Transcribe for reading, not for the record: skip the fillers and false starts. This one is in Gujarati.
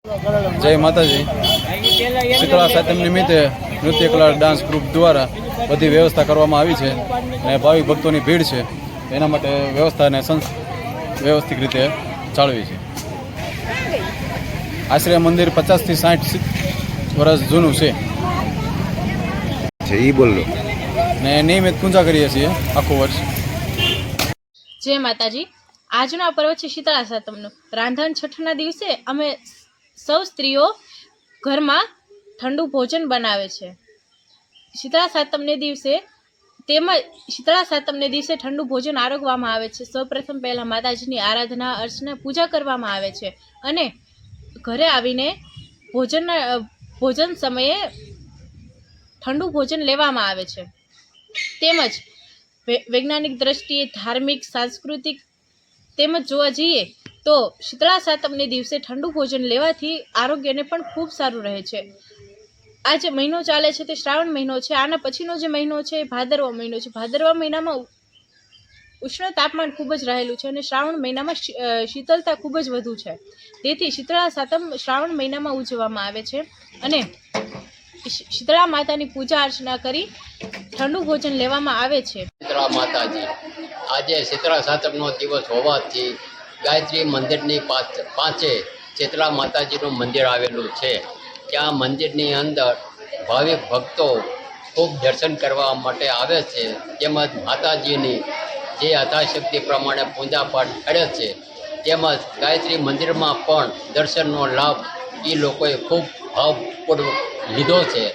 જય માતાજી। શીતળા સાતમ નિમિત્તે નૃત્ય કલા ડાન્સ ગ્રુપ દ્વારા બધી વ્યવસ્થા કરવામાં આવી છે અને ભાવિક ભક્તોની ભીડ છે એના માટે વ્યવસ્થાને વ્યવસ્થિત રીતે જાળવી છે। આશ્રય મંદિર 50 થી 60 વર્ષ જૂનું છે એ બોલો ને નિયમિત પૂજા કરીએ છીએ આખું વર્ષ। જય માતાજી। આજનો પર્વ છે શીતળા સાતમનો। રાંધણ છઠના દિવસે અમે સૌ સ્ત્રીઓ ઘરમાં ઠંડુ ભોજન બનાવે છે। શીતળા સાતમને દિવસે ઠંડુ ભોજન આરોગવામાં આવે છે। સૌપ્રથમ પહેલા માતાજીની આરાધના અર્ચના પૂજા કરવામાં આવે છે અને ઘરે આવીને ભોજન સમયે ઠંડુ ભોજન લેવામાં આવે છે। તેમજ વૈજ્ઞાનિક દ્રષ્ટિએ ધાર્મિક સાંસ્કૃતિક તેમજ જોવા જઈએ તો શીતળા સાતમને દિવસે ઠંડુ ભોજન લેવાથી આરોગ્યને પણ ખૂબ સારું રહે છે। આ જે મહિનો ચાલે છે તે શ્રાવણ મહિનો છે। આના પછીનો જે મહિનો છે એ ભાદરવા મહિનો છે। ભાદરવા મહિનામાં ઉષ્ણ તાપમાન ખૂબ જ રહેલું છે અને શ્રાવણ મહિનામાં શીતળતા ખૂબ જ વધુ છે। તેથી શીતળા સાતમ શ્રાવણ મહિનામાં ઉજવવામાં આવે છે અને શીતળા માતાની પૂજા અર્ચના કરી ઠંડુ ભોજન લેવામાં આવે છે। શીતળા માતાજી આજે શીતળા સાતમનો દિવસ હોવાથી ગાયત્રી મંદિરની પાંચે શીતળા માતાજીનું મંદિર આવેલું છે। ત્યાં મંદિરની અંદર ભાવિક ભક્તો ખૂબ દર્શન કરવા માટે આવે છે તેમજ માતાજીની જે યથાશક્તિ પ્રમાણે પૂજાપાઠ કરે છે તેમજ ગાયત્રી મંદિરમાં પણ દર્શનનો લાભ એ લોકોએ ખૂબ ભાવપૂર્વક લીધો છે।